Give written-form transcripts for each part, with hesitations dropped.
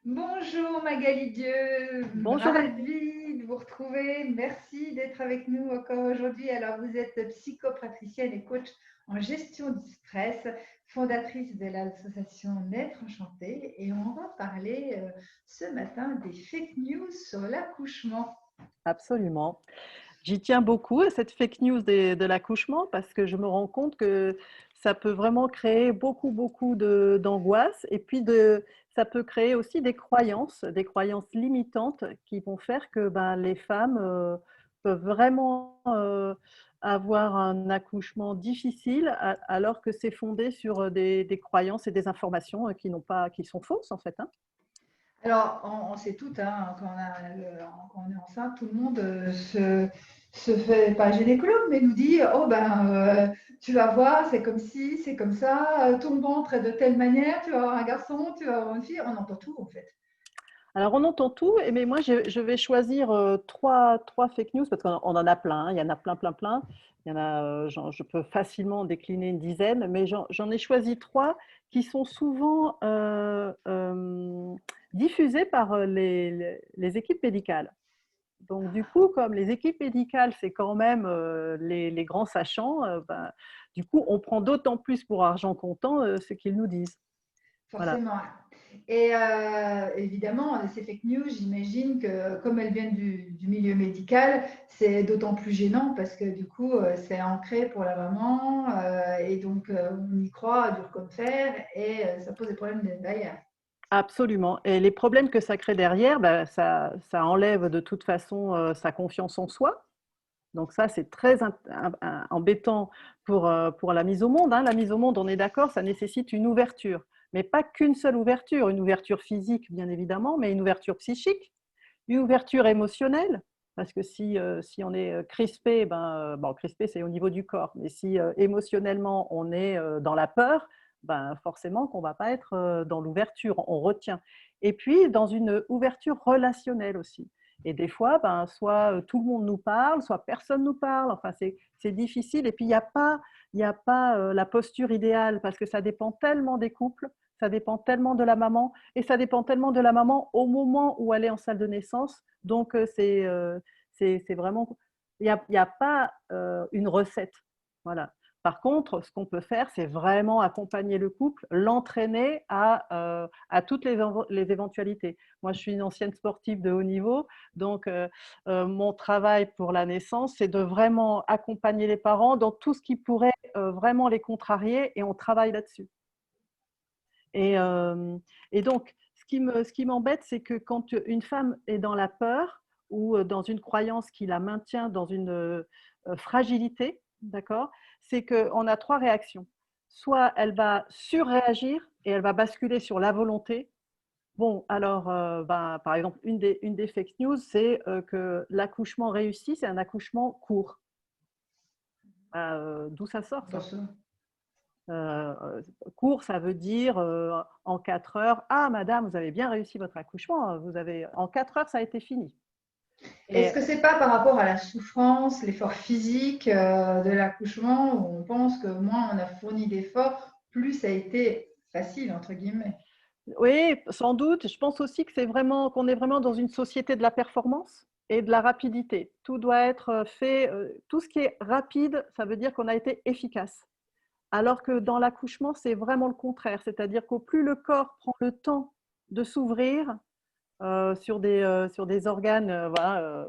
Bonjour Magali Dieu, Bonjour, ravie de vous retrouver. Merci d'être avec nous encore aujourd'hui. Alors, vous êtes psychopraticienne et coach en gestion du stress, fondatrice de l'association Naître Enchanté, et on va parler ce matin des fake news sur l'accouchement. absolument. J'y tiens beaucoup à cette fake news de l'accouchement parce que je me rends compte que ça peut vraiment créer beaucoup d'angoisse et puis ça peut créer aussi des croyances limitantes qui vont faire que ben, les femmes peuvent vraiment avoir un accouchement difficile alors que c'est fondé sur des croyances et des informations qui sont fausses en fait, hein. Alors, on sait tout, hein, quand on est enceinte, tout le monde se fait, pas gynécologue, mais nous dit, oh ben, tu vas voir, c'est comme ci, c'est comme ça, ton ventre est de telle manière, tu vas avoir un garçon, tu vas avoir une fille, on entend tout en fait. Alors, on entend tout, mais moi, je vais choisir trois fake news parce qu'on en a plein, hein. Il y en a plein. Il y en a, je peux facilement décliner une dizaine, mais j'en ai choisi trois qui sont souvent diffusées par les équipes médicales. Donc, du coup, comme les équipes médicales, c'est quand même les grands sachants, ben, du coup, on prend d'autant plus pour argent comptant ce qu'ils nous disent. Voilà. Forcément. Et évidemment, ces fake news, j'imagine que comme elles viennent du milieu médical, c'est d'autant plus gênant parce que du coup, c'est ancré pour la maman et donc on y croit dur comme fer et ça pose des problèmes derrière. Absolument. Et les problèmes que ça crée derrière, bah, ça enlève de toute façon sa confiance en soi. Donc ça, c'est très embêtant pour la mise au monde, hein. La mise au monde, on est d'accord, ça nécessite une ouverture. Mais pas qu'une seule ouverture, une ouverture physique, bien évidemment, mais une ouverture psychique, une ouverture émotionnelle. Parce que si on est crispé, bon, crispé, c'est au niveau du corps. Mais si émotionnellement, on est dans la peur, ben, forcément qu'on ne va pas être dans l'ouverture, on retient. Et puis, dans une ouverture relationnelle aussi. Et des fois, ben, soit tout le monde nous parle, soit personne nous parle. Enfin, c'est difficile. Et puis, il y a pas la posture idéale parce que ça dépend tellement des couples, ça dépend tellement de la maman et ça dépend tellement de la maman au moment où elle est en salle de naissance. Donc, c'est vraiment, il y a pas une recette. Voilà. Par contre, ce qu'on peut faire, c'est vraiment accompagner le couple, l'entraîner à toutes les éventualités. Moi, je suis une ancienne sportive de haut niveau, donc mon travail pour la naissance, c'est de vraiment accompagner les parents dans tout ce qui pourrait vraiment les contrarier et on travaille là-dessus. Et, euh, et donc, ce qui m'embête, c'est que quand une femme est dans la peur ou dans une croyance qui la maintient dans une fragilité, d'accord, c'est qu'on a trois réactions. Soit elle va surréagir et elle va basculer sur la volonté. Bon, alors, par exemple, une des fake news, c'est que l'accouchement réussi, c'est un accouchement court. D'où ça sort, Bon, ça? Court, ça veut dire en 4 heures. Ah, madame, vous avez bien réussi votre accouchement. En 4 heures, ça a été fini. est-ce Et que c'est pas par rapport à la souffrance, l'effort physique de l'accouchement où on pense que moins on a fourni d'efforts, plus ça a été facile entre guillemets? oui, sans doute. Je pense aussi que qu'on est vraiment dans une société de la performance et de la rapidité. Tout doit être fait. Tout ce qui est rapide, ça veut dire qu'on a été efficace. Alors que dans l'accouchement, c'est vraiment le contraire. C'est-à-dire qu'au plus le corps prend le temps de s'ouvrir, sur des organes, voilà.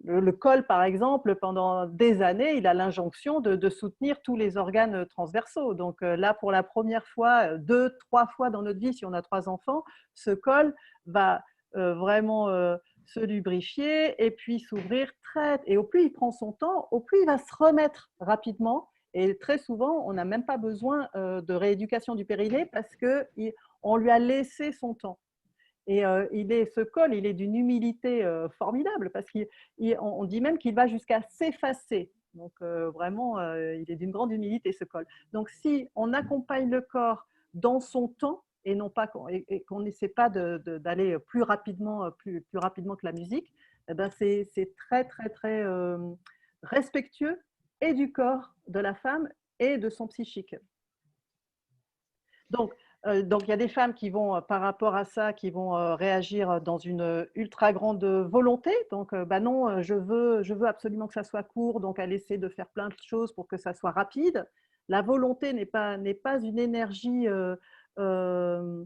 Le col, par exemple, pendant des années, il a l'injonction de soutenir tous les organes transversaux. Donc là, pour la première fois, deux, trois fois dans notre vie, si on a 3 enfants, ce col va vraiment se lubrifier et puis s'ouvrir très. Et au plus il prend son temps, au plus il va se remettre rapidement. Et très souvent, on n'a même pas besoin de rééducation du périnée parce qu'on lui a laissé son temps. Et ce col, il est d'une humilité formidable parce qu'on dit même qu'il va jusqu'à s'effacer. Donc vraiment, il est d'une grande humilité ce col. Donc si on accompagne le corps dans son temps et non pas et qu'on n'essaie pas d'aller plus rapidement que la musique, eh ben c'est très respectueux et du corps de la femme et de son psychique. Donc Donc, il y a des femmes qui vont, par rapport à ça, qui vont réagir dans une ultra grande volonté. Donc, bah non, je veux absolument que ça soit court. Donc, elle essaie de faire plein de choses pour que ça soit rapide. La volonté n'est pas une énergie euh,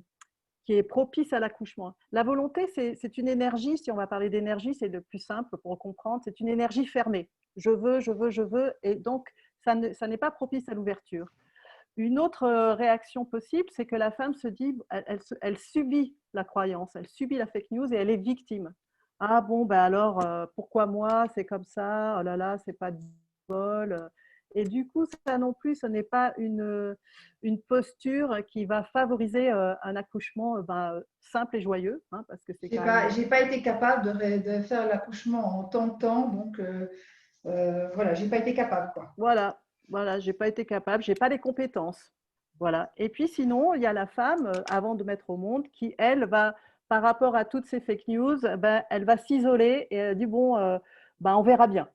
qui est propice à l'accouchement. La volonté, c'est une énergie, si on va parler d'énergie, c'est le plus simple pour comprendre, c'est une énergie fermée. Je veux, je veux, je veux, et donc ça n'est pas propice à l'ouverture. Une autre réaction possible, c'est que la femme se dit, elle subit la croyance, elle subit la fake news et elle est victime. Ah bon, ben alors, pourquoi moi, c'est comme ça, oh là là, c'est pas de bol. Et du coup, ça non plus, ce n'est pas une posture qui va favoriser un accouchement simple et joyeux, hein, parce que c'est quand même… J'ai pas été capable de faire l'accouchement en tant de temps, donc voilà, j'ai pas été capable, quoi. Voilà, voilà, j'ai pas été capable, j'ai pas les compétences. Voilà. Et puis sinon, il y a la femme, avant de mettre au monde, qui, elle, va, par rapport à toutes ces fake news, ben, elle va s'isoler et elle dit, bon, ben, on verra bien.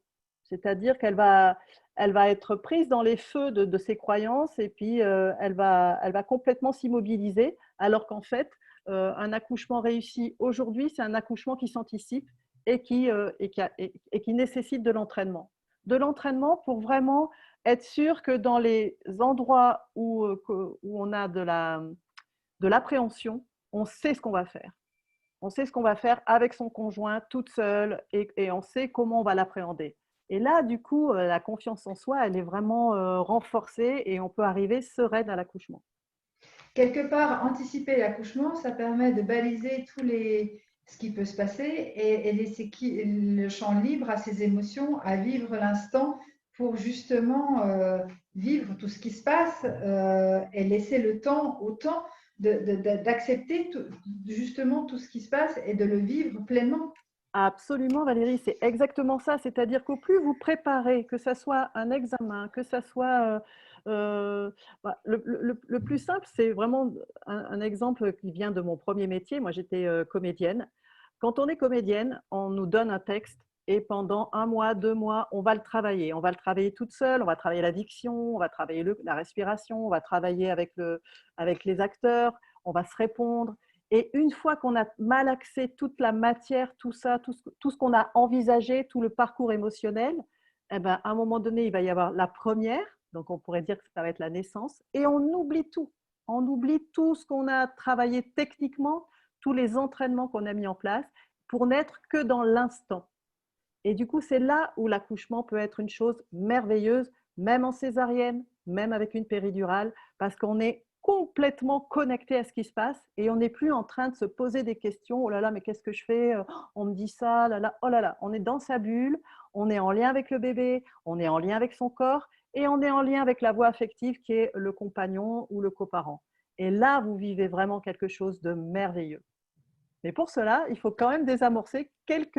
C'est-à-dire elle va être prise dans les feux de ses croyances et puis elle va complètement s'immobiliser, alors qu'en fait, un accouchement réussi aujourd'hui, c'est un accouchement qui s'anticipe et qui nécessite de l'entraînement. De l'entraînement pour vraiment être sûr que dans les endroits où on a de l'appréhension, on sait ce qu'on va faire. On sait ce qu'on va faire avec son conjoint, toute seule, et on sait comment on va l'appréhender. Et là, du coup, la confiance en soi, elle est vraiment renforcée et on peut arriver sereine à l'accouchement. Quelque part, anticiper l'accouchement, ça permet de baliser ce qui peut se passer et laisser le champ libre à ses émotions, à vivre l'instant pour justement vivre tout ce qui se passe et laisser le temps au temps d'accepter justement tout ce qui se passe et de le vivre pleinement. Absolument, Valérie, c'est exactement ça. C'est-à-dire qu'au plus vous préparez, que ça soit un examen, que ça soit… le plus simple, c'est vraiment un exemple qui vient de mon premier métier. Moi, j'étais comédienne. Quand on est comédienne, on nous donne un texte et pendant un mois, 2 mois, on va le travailler. On va le travailler toute seule, on va travailler la diction, on va travailler la respiration, on va travailler avec les acteurs, on va se répondre. Et une fois qu'on a mal axé toute la matière, tout ça, tout ce qu'on a envisagé, tout le parcours émotionnel, eh ben, à un moment donné, il va y avoir la première, donc on pourrait dire que ça va être la naissance, et on oublie tout. On oublie tout ce qu'on a travaillé techniquement, tous les entraînements qu'on a mis en place pour n'être que dans l'instant. Et du coup, c'est là où l'accouchement peut être une chose merveilleuse, même en césarienne, même avec une péridurale, parce qu'on est complètement connecté à ce qui se passe et on n'est plus en train de se poser des questions. Oh là là, mais qu'est-ce que je fais? On me dit ça, là là, oh là là. On est dans sa bulle, on est en lien avec le bébé, on est en lien avec son corps et on est en lien avec la voie affective qui est le compagnon ou le coparent. Et là, vous vivez vraiment quelque chose de merveilleux. Mais pour cela, il faut quand même désamorcer quelques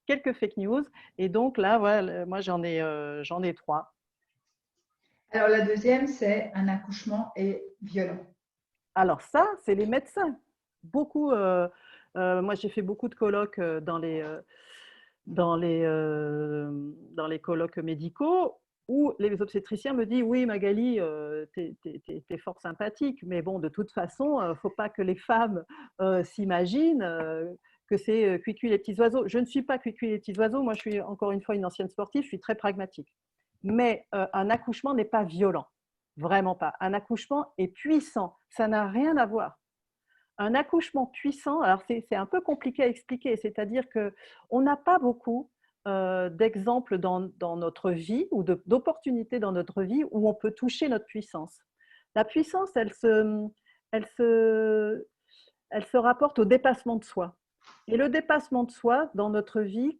fake news. Et donc là, voilà, moi, j'en ai trois. Alors la deuxième, c'est un accouchement est violent. Alors ça, c'est les médecins. Beaucoup, moi, j'ai fait beaucoup de colloques dans les colloques médicaux où les obstétriciens me disent oui Magali, t'es fort sympathique, mais bon de toute façon, faut pas que les femmes s'imaginent que c'est cuicui les petits oiseaux. Je ne suis pas cuicui les petits oiseaux, moi je suis encore une fois une ancienne sportive, je suis très pragmatique. Mais un accouchement n'est pas violent, vraiment pas. Un accouchement est puissant, ça n'a rien à voir. Un accouchement puissant, alors c'est un peu compliqué à expliquer, c'est-à-dire qu'on n'a pas beaucoup d'exemples dans notre vie ou d'opportunités dans notre vie où on peut toucher notre puissance. La puissance, elle se, elle se rapporte au dépassement de soi. Et le dépassement de soi dans notre vie,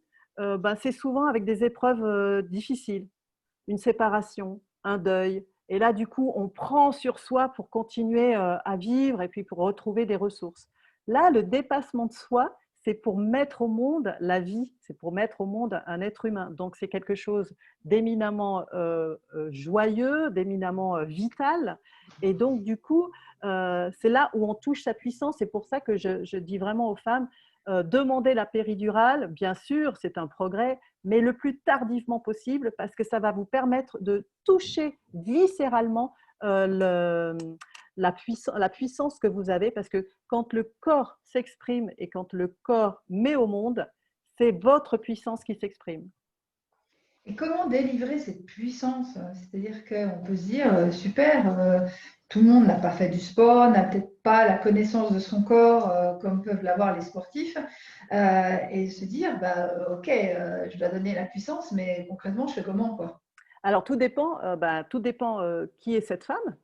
c'est souvent avec des épreuves difficiles, une séparation, un deuil. Et là, du coup, on prend sur soi pour continuer à vivre et puis pour retrouver des ressources. Là, le dépassement de soi, c'est pour mettre au monde la vie, c'est pour mettre au monde un être humain. Donc, c'est quelque chose d'éminemment joyeux, d'éminemment vital. Et donc, du coup, c'est là où on touche sa puissance. C'est pour ça que je dis vraiment aux femmes, demandez la péridurale, bien sûr, c'est un progrès, mais le plus tardivement possible parce que ça va vous permettre de toucher viscéralement la puissance que vous avez, parce que quand le corps s'exprime et quand le corps met au monde, c'est votre puissance qui s'exprime. Et comment délivrer cette puissance? C'est-à-dire qu'on peut se dire, super, tout le monde n'a pas fait du sport, n'a peut-être pas la connaissance de son corps comme peuvent l'avoir les sportifs, et se dire, bah, ok, je dois donner la puissance, mais concrètement, je fais comment, quoi? Alors, tout dépend qui est cette femme,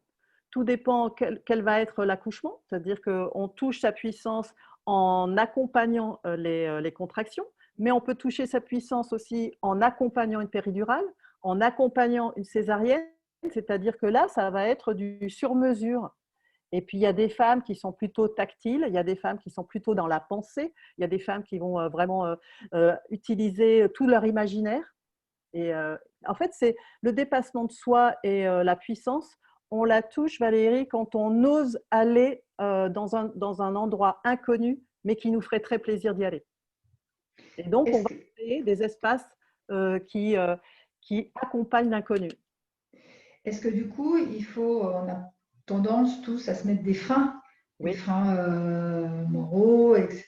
tout dépend quel va être l'accouchement, c'est-à-dire qu'on touche sa puissance en accompagnant les contractions, mais on peut toucher sa puissance aussi en accompagnant une péridurale, en accompagnant une césarienne, c'est-à-dire que là, ça va être du sur-mesure. Et puis, il y a des femmes qui sont plutôt tactiles, il y a des femmes qui sont plutôt dans la pensée, il y a des femmes qui vont vraiment utiliser tout leur imaginaire. Et en fait, c'est le dépassement de soi et la puissance. On la touche, Valérie, quand on ose aller dans un endroit inconnu, mais qui nous ferait très plaisir d'y aller. Et donc, on Est-ce va que, créer des espaces euh, qui, euh, qui accompagnent l'inconnu. est-ce que du coup, on a tendance tous à se mettre des Oui. freins moraux, etc.,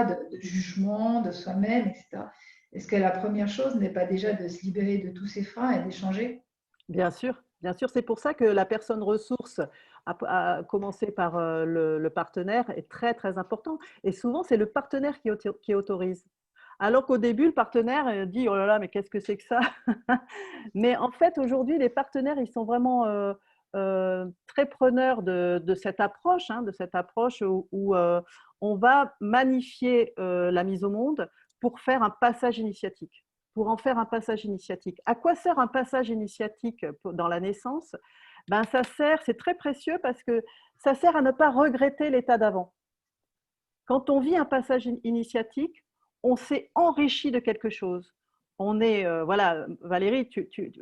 de jugement de soi-même, etc. Est-ce que la première chose n'est pas déjà de se libérer de tous ces freins et d'échanger? Bien sûr, bien sûr. C'est pour ça que la personne ressource, à commencer par le partenaire, est très, très important. Et souvent, c'est le partenaire qui autorise. Alors qu'au début, le partenaire dit: «Oh là là, mais qu'est-ce que c'est que ça?» Mais en fait, aujourd'hui, les partenaires, ils sont vraiment très preneurs de cette approche, hein, de cette approche où on va magnifier la mise au monde pour faire un passage initiatique. Pour en faire un passage initiatique. À quoi sert un passage initiatique dans la naissance? Ben, ça sert, c'est très précieux parce que ça sert à ne pas regretter l'état d'avant. Quand on vit un passage initiatique, on s'est enrichi de quelque chose. On est, voilà, Valérie,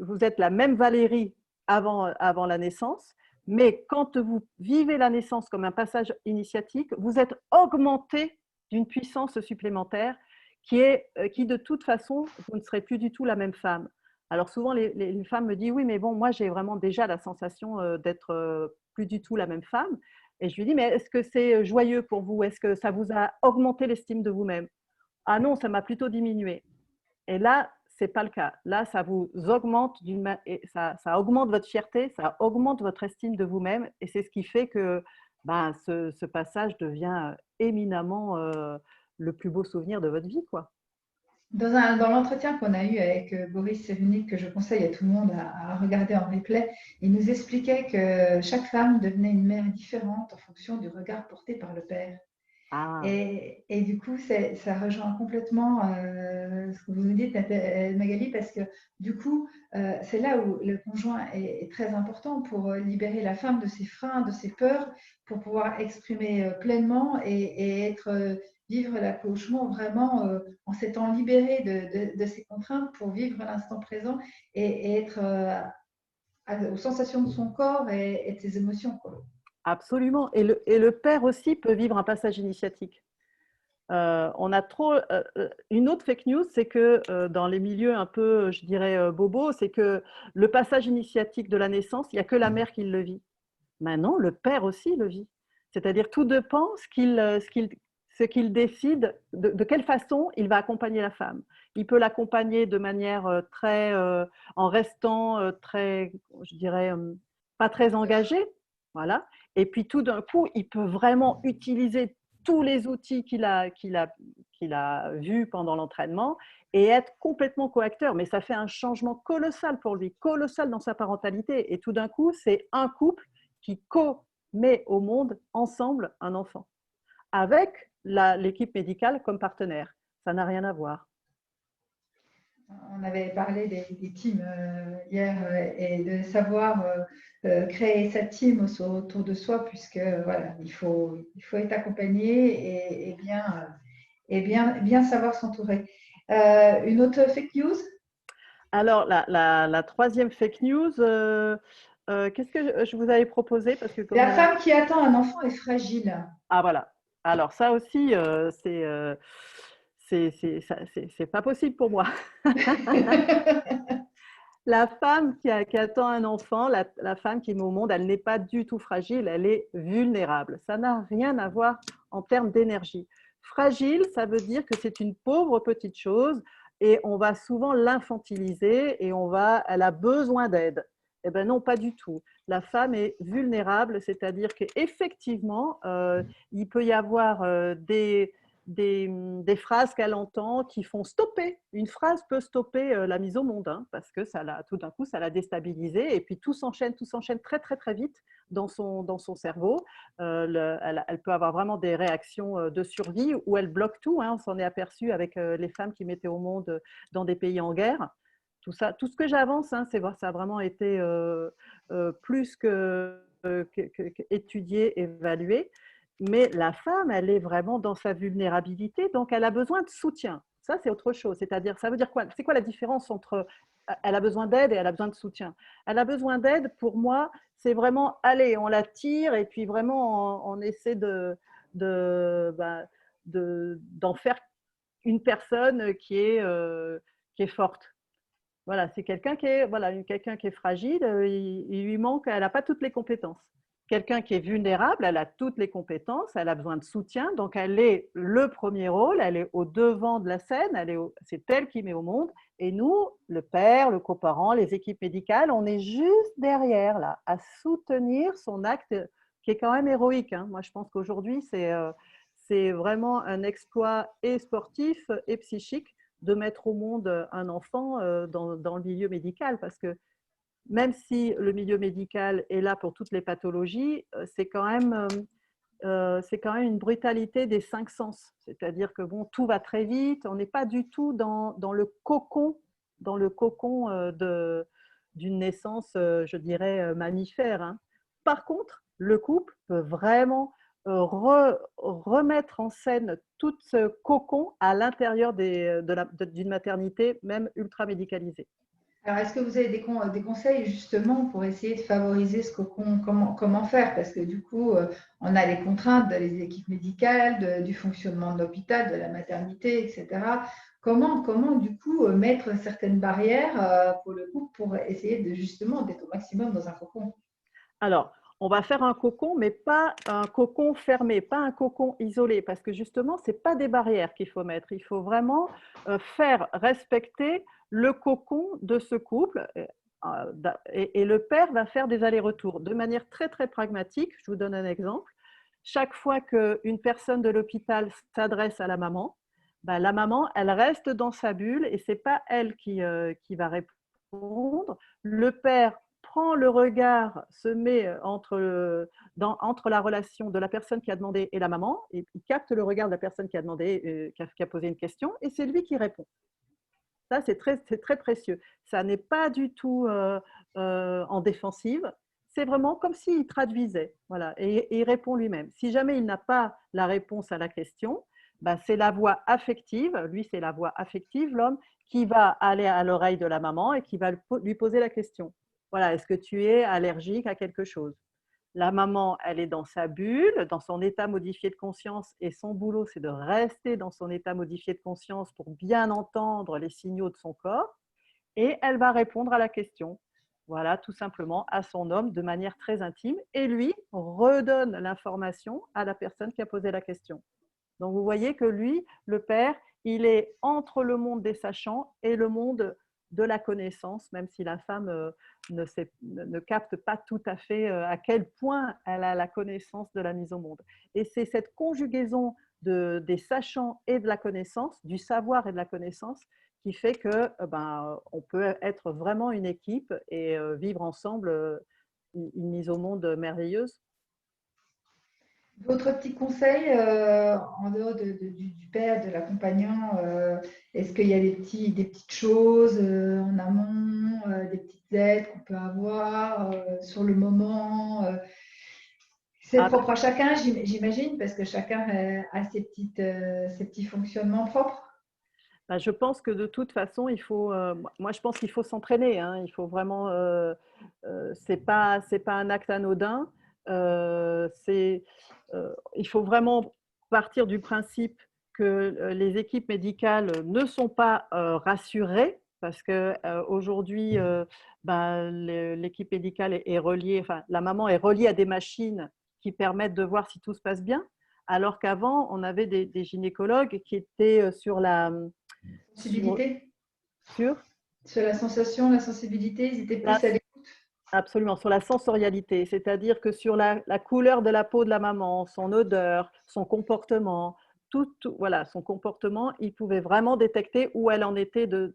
vous êtes la même Valérie avant la naissance, mais quand vous vivez la naissance comme un passage initiatique, vous êtes augmenté d'une puissance supplémentaire qui de toute façon, vous ne serez plus du tout la même femme. Alors souvent, les femmes me disent: «Oui, mais bon, moi, j'ai vraiment déjà la sensation d'être plus du tout la même femme.» Et je lui dis: «Mais est-ce que c'est joyeux pour vous? Est-ce que ça vous a augmenté l'estime de vous-même?» «Ah non, ça m'a plutôt diminué.» Et là, c'est pas le cas. Là, ça vous augmente ça augmente votre fierté, ça augmente votre estime de vous-même et c'est ce qui fait que ben, ce passage devient éminemment le plus beau souvenir de votre vie, quoi. Dans l'entretien qu'on a eu avec Boris Cyrulnik, que je conseille à tout le monde à regarder en replay, il nous expliquait que chaque femme devenait une mère différente en fonction du regard porté par le père. Ah, Et du coup, ça rejoint complètement ce que vous nous dites, Magali, parce que du coup, c'est là où le conjoint est très important pour libérer la femme de ses freins, de ses peurs, pour pouvoir exprimer pleinement et vivre l'accouchement vraiment en s'étant libéré de ses contraintes pour vivre l'instant présent et être aux sensations de son corps et de ses émotions, quoi. absolument. Et le père aussi peut vivre un passage initiatique. On a trop. Une autre fake news, c'est que dans les milieux un peu, je dirais, bobos, c'est que le passage initiatique de la naissance, il n'y a que la mère qui le vit. Maintenant, le père aussi le vit. C'est-à-dire, tout dépend ce qu'il décide, de quelle façon il va accompagner la femme. Il peut l'accompagner de manière en restant très, je dirais, pas très engagé, voilà. Et puis tout d'un coup, il peut vraiment utiliser tous les outils qu'il a vus pendant l'entraînement et être complètement coacteur. Mais ça fait un changement colossal pour lui, colossal dans sa parentalité. Et tout d'un coup, c'est un couple qui co-met au monde ensemble un enfant, avec l'équipe médicale comme partenaire. Ça n'a rien à voir. On avait parlé des teams hier et de savoir créer sa team autour de soi, puisque voilà, il faut être accompagné bien savoir s'entourer. Une autre fake news? Alors, la troisième fake news, qu'est-ce que je vous avais proposé? Parce que comme La femme qui attend un enfant est fragile. Ah voilà. Alors ça aussi, c'est pas possible pour moi. La femme qui attend un enfant, la femme qui met au monde, elle n'est pas du tout fragile, elle est vulnérable. Ça n'a rien à voir en termes d'énergie. Fragile, ça veut dire que c'est une pauvre petite chose et on va souvent l'infantiliser et elle a besoin d'aide. Eh bien non, pas du tout. La femme est vulnérable, c'est-à-dire qu'effectivement, il peut y avoir des phrases qu'elle entend qui font stopper. Une phrase peut stopper la mise au monde, hein, parce que tout d'un coup, ça l'a déstabilisée et puis tout s'enchaîne très, très, très vite dans son cerveau. Elle peut avoir vraiment des réactions de survie où elle bloque tout, hein. On s'en est aperçu avec les femmes qui mettaient au monde dans des pays en guerre. Tout ça, tout ce que j'avance, hein, ça a vraiment été plus étudié, évalué. Mais la femme, elle est vraiment dans sa vulnérabilité, donc elle a besoin de soutien. Ça, c'est autre chose. C'est-à-dire, ça veut dire quoi? C'est quoi la différence entre elle a besoin d'aide et elle a besoin de soutien? Elle a besoin d'aide, pour moi, c'est vraiment, allez, on la tire et puis vraiment, on essaie de, bah, d'en faire une personne qui est forte. Voilà, c'est quelqu'un qui est fragile, il lui manque, elle n'a pas toutes les compétences. Quelqu'un qui est vulnérable, elle a toutes les compétences, elle a besoin de soutien, donc elle est le premier rôle, elle est au devant de la scène, c'est elle qui met au monde. Et nous, le père, le coparent, les équipes médicales, on est juste derrière là, à soutenir son acte qui est quand même héroïque, hein. Moi, je pense qu'aujourd'hui, c'est vraiment un exploit et sportif et psychique de mettre au monde un enfant dans le milieu médical, parce que même si le milieu médical est là pour toutes les pathologies, c'est quand même une brutalité des cinq sens. C'est-à-dire que bon, tout va très vite, on n'est pas du tout dans le cocon d'une naissance, je dirais, mammifère, hein. Par contre, le couple peut vraiment remettre en scène tout ce cocon à l'intérieur d'une maternité, même ultra médicalisée. Alors, est-ce que vous avez des conseils justement pour essayer de favoriser ce cocon? Comment faire? Parce que du coup, on a les contraintes des équipes médicales, du fonctionnement de l'hôpital, de la maternité, etc. Comment du coup mettre certaines barrières pour le couple pour essayer de justement d'être au maximum dans un cocon? Alors, on va faire un cocon, mais pas un cocon fermé, pas un cocon isolé, parce que justement, ce n'est pas des barrières qu'il faut mettre. Il faut vraiment faire respecter le cocon de ce couple. Et le père va faire des allers-retours de manière très, très pragmatique. Je vous donne un exemple. Chaque fois qu'une personne de l'hôpital s'adresse à la maman, bah, la maman, elle reste dans sa bulle et ce n'est pas elle qui va répondre. Le père prend le regard, se met entre la relation de la personne qui a demandé et la maman, et il capte le regard de la personne qui a demandé, qui a posé une question, et c'est lui qui répond. Ça, c'est très précieux. Ça n'est pas du tout en défensive, c'est vraiment comme s'il traduisait, voilà, et il répond lui-même. Si jamais il n'a pas la réponse à la question, bah, c'est la voix affective, lui c'est la voix affective, l'homme, qui va aller à l'oreille de la maman et qui va lui poser la question. Voilà, est-ce que tu es allergique à quelque chose? La maman, elle est dans sa bulle, dans son état modifié de conscience, et son boulot, c'est de rester dans son état modifié de conscience pour bien entendre les signaux de son corps, et elle va répondre à la question. Voilà, tout simplement, à son homme de manière très intime, et lui redonne l'information à la personne qui a posé la question. Donc, vous voyez que lui, le père, il est entre le monde des sachants et le monde de la connaissance, même si la femme ne capte pas tout à fait à quel point elle a la connaissance de la mise au monde. Et c'est cette conjugaison des sachants et de la connaissance, du savoir et de la connaissance, qui fait que on peut être vraiment une équipe et vivre ensemble une mise au monde merveilleuse. D'autres petits conseils en dehors du père, de l'accompagnant, est-ce qu'il y a des petites choses en amont, des petites aides qu'on peut avoir sur le moment c'est Ah, propre à chacun, j'imagine, parce que chacun a ses petits fonctionnements propres. je pense que de toute façon, moi je pense qu'il faut s'entraîner, hein. Il faut vraiment, c'est pas un acte anodin. Euh, c'est, il faut vraiment partir du principe que les équipes médicales ne sont pas rassurées. parce que aujourd'hui, l'équipe médicale est reliée, enfin, la maman est reliée à des machines qui permettent de voir si tout se passe bien, alors qu'avant, on avait des gynécologues qui étaient sur, Sensibilité, sur sur la sensation, la sensibilité, ils étaient la plus à l'écoute. Absolument, sur la sensorialité, c'est-à-dire que sur la couleur de la peau de la maman, son odeur, son comportement, voilà, son comportement, il pouvait vraiment détecter où elle en était de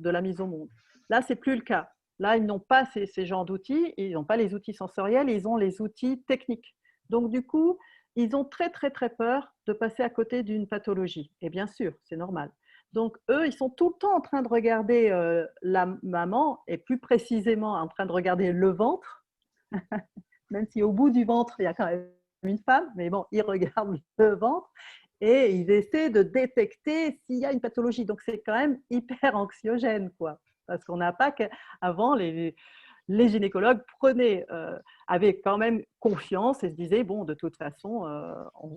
la mise au monde. Là, c'est plus le cas. Là, ils n'ont pas ces genres d'outils, ils n'ont pas les outils sensoriels, ils ont les outils techniques. Donc, du coup, ils ont très, très, très peur de passer à côté d'une pathologie. Et bien sûr, c'est normal. Donc, eux, ils sont tout le temps en train de regarder la maman et plus précisément en train de regarder le ventre, même si au bout du ventre, il y a quand même une femme, mais bon, ils regardent le ventre et ils essaient de détecter s'il y a une pathologie. Donc, c'est quand même hyper anxiogène, quoi. Parce qu'on n'a pas qu'avant, les gynécologues avaient quand même confiance et se disaient, bon, de toute façon,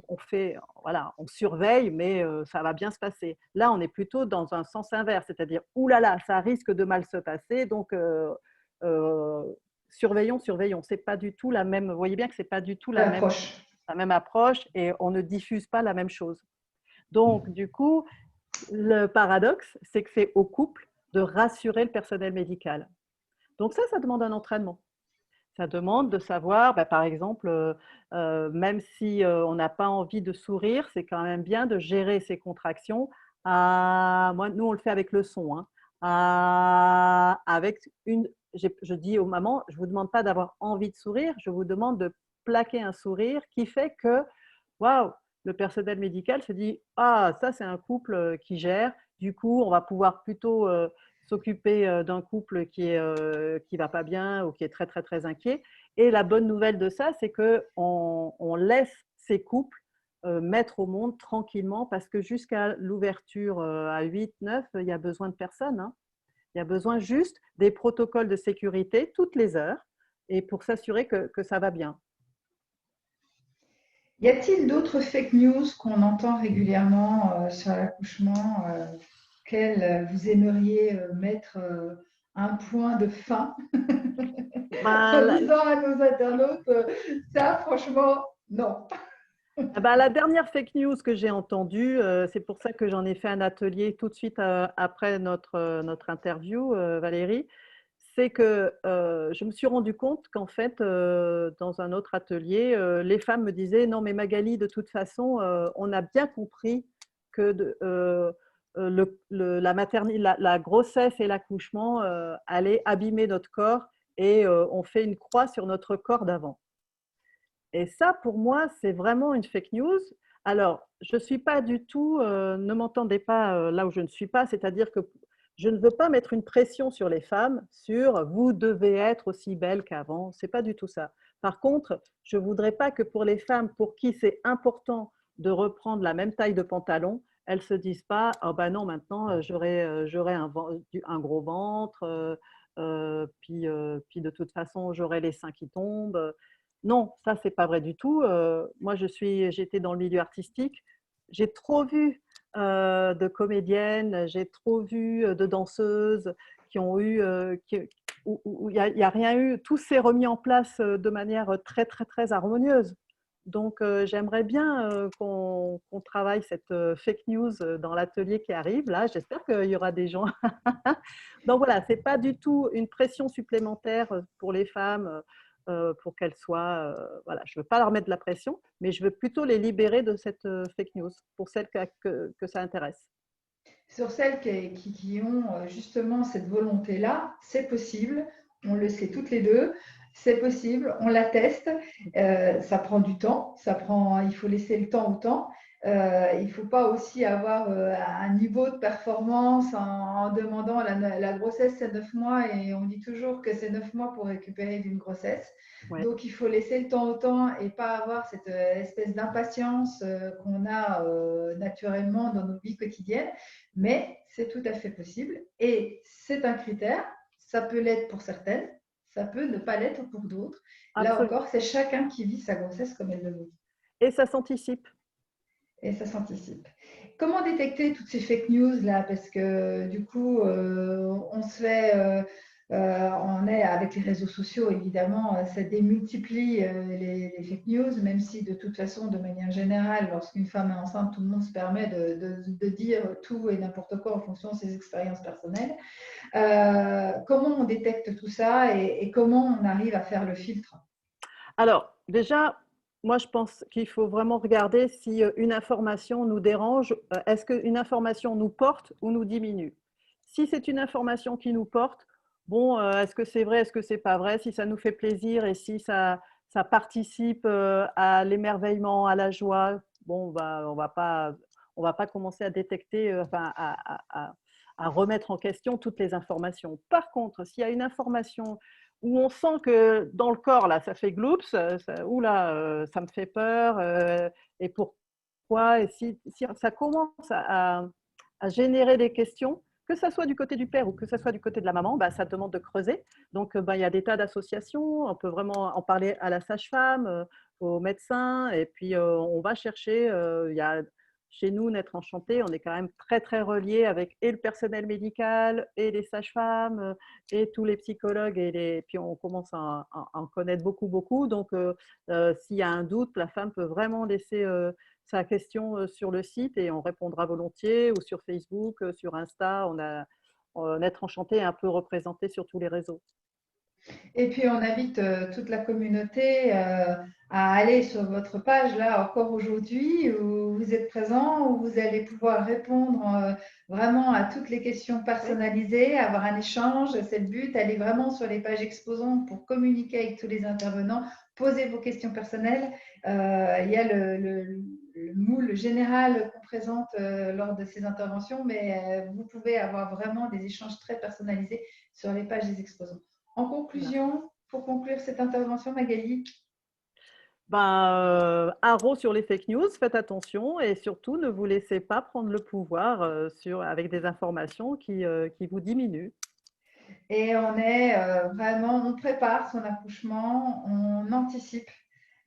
on fait, voilà, on surveille, mais ça va bien se passer. Là, on est plutôt dans un sens inverse, c'est-à-dire, oulala, ça risque de mal se passer, donc euh, surveillons, surveillons. C'est pas du tout la même, vous voyez bien que c'est pas du tout L'approche. la même approche et on ne diffuse pas la même chose. Donc, du coup, le paradoxe, c'est que c'est au couple de rassurer le personnel médical. Donc ça demande un entraînement. Ça demande de savoir, par exemple, même si on n'a pas envie de sourire, c'est quand même bien de gérer ses contractions. Nous, on le fait avec le son. Hein. Je dis aux mamans, je ne vous demande pas d'avoir envie de sourire, je vous demande de plaquer un sourire qui fait que, waouh, le personnel médical se dit, ah, ça c'est un couple qui gère, du coup, on va pouvoir plutôt s'occuper d'un couple qui va pas bien ou qui est très, très, très inquiet. Et la bonne nouvelle de ça, c'est qu'on laisse ces couples mettre au monde tranquillement parce que jusqu'à l'ouverture à 8, 9, il y a besoin de personne. Hein. Il y a besoin juste des protocoles de sécurité toutes les heures et pour s'assurer que ça va bien. Y a-t-il d'autres fake news qu'on entend régulièrement sur l'accouchement auxquelles vous aimeriez mettre un point de fin Ben, en disant à nos internautes, ça franchement, non. la dernière fake news que j'ai entendue, c'est pour ça que j'en ai fait un atelier tout de suite après notre interview, Valérie, c'est que je me suis rendu compte qu'en fait, dans un autre atelier, les femmes me disaient, non mais Magali, de toute façon, on a bien compris que la grossesse et l'accouchement allaient abîmer notre corps et on fait une croix sur notre corps d'avant. Et ça, pour moi, c'est vraiment une fake news. Alors, je ne suis pas du tout, ne m'entendez pas là où je ne suis pas, c'est-à-dire que je ne veux pas mettre une pression sur les femmes sur vous devez être aussi belle qu'avant. Ce n'est pas du tout ça. Par contre, je ne voudrais pas que pour les femmes pour qui c'est important de reprendre la même taille de pantalon, elles ne se disent pas oh ben non, maintenant j'aurai un gros ventre, puis de toute façon j'aurai les seins qui tombent. Non, ça, c'est pas vrai du tout. Moi, j'étais dans le milieu artistique. J'ai trop vu de comédiennes, j'ai trop vu de danseuses qui ont eu, où il y a rien eu. Tout s'est remis en place de manière très, très, très harmonieuse. Donc, j'aimerais bien qu'on travaille cette fake news dans l'atelier qui arrive. Là, j'espère qu'il y aura des gens. Donc voilà, c'est pas du tout une pression supplémentaire pour les femmes pour qu'elles soient. Voilà, je veux pas leur mettre de la pression, mais je veux plutôt les libérer de cette fake news pour celles que ça intéresse. Sur celles qui ont justement cette volonté-là, c'est possible, on le sait toutes les deux, c'est possible, on la teste, ça prend du temps, il faut laisser le temps au temps. Il ne faut pas aussi avoir un niveau de performance en demandant la grossesse, c'est 9 mois et on dit toujours que c'est 9 mois pour récupérer d'une grossesse. Ouais, Donc, il faut laisser le temps au temps et pas avoir cette espèce d'impatience qu'on a naturellement dans nos vies quotidiennes. Mais c'est tout à fait possible et c'est un critère. Ça peut l'être pour certaines, ça peut ne pas l'être pour d'autres. Là absolument. encore, c'est chacun qui vit sa grossesse comme elle le veut Et ça s'anticipe. et ça s'anticipe. comment détecter toutes ces fake news là? Parce que du coup, on se fait, on est avec les réseaux sociaux, évidemment, ça démultiplie les fake news, même si de toute façon, de manière générale, lorsqu'une femme est enceinte, tout le monde se permet de dire tout et n'importe quoi en fonction de ses expériences personnelles. Comment on détecte tout ça et comment on arrive à faire le filtre? Alors, déjà, moi, je pense qu'il faut vraiment regarder si une information nous dérange. Est-ce qu'une information nous porte ou nous diminue? Si c'est une information qui nous porte, bon, est-ce que c'est vrai, est-ce que c'est pas vrai? Si ça nous fait plaisir et si ça participe à l'émerveillement, à la joie, bon, bah, on va pas commencer à détecter, enfin, à remettre en question toutes les informations. Par contre, s'il y a une information où on sent que dans le corps, là, ça fait gloups, oula, ça me fait peur, et pourquoi? Et si ça commence à générer des questions, que ça soit du côté du père ou que ça soit du côté de la maman, bah, ça demande de creuser. Donc, bah, il y a des tas d'associations, on peut vraiment en parler à la sage-femme, au médecin, et puis on va chercher, il y a chez nous, Naître Enchanté, on est quand même très, très reliés avec et le personnel médical et les sages-femmes, et tous les psychologues puis on commence à en connaître beaucoup, beaucoup. Donc, s'il y a un doute, la femme peut vraiment laisser sa question sur le site et on répondra volontiers, ou sur Facebook, sur Insta. Naître Enchanté est un peu représenté sur tous les réseaux. Et puis, on invite toute la communauté à aller sur votre page, là, encore aujourd'hui, où vous êtes présent, où vous allez pouvoir répondre vraiment à toutes les questions Oui. personnalisées, avoir un échange. C'est le but, aller vraiment sur les pages exposantes pour communiquer avec tous les intervenants, poser vos questions personnelles. Il y a le moule général qu'on présente lors de ces interventions, mais vous pouvez avoir vraiment des échanges très personnalisés sur les pages des exposants. En Voilà. conclusion, pour conclure cette intervention, Magali, Ben, haro sur les fake news, faites attention et surtout ne vous laissez pas prendre le pouvoir avec des informations qui vous diminuent. et on est vraiment, on prépare son accouchement, on anticipe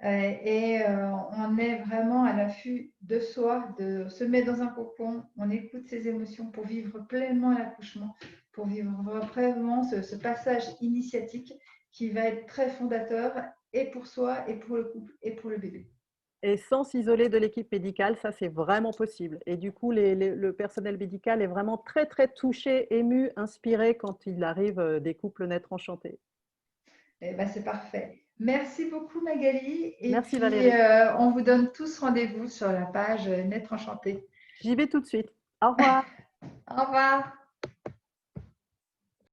et on est vraiment à l'affût de soi, de se mettre dans un cocon, on écoute ses émotions pour vivre pleinement l'accouchement, pour vivre vraiment ce passage initiatique qui va être très fondateur et pour soi, et pour le couple, et pour le bébé. Et sans s'isoler de l'équipe médicale, ça c'est vraiment possible. Et du coup, le personnel médical est vraiment très très touché, ému, inspiré quand il arrive des couples Naître Enchantés. Eh ben, c'est parfait. Merci beaucoup Magali. Et Merci puis, Valérie. on vous donne tous rendez-vous sur la page Naître Enchanté. J'y vais tout de suite. Au revoir. Au revoir.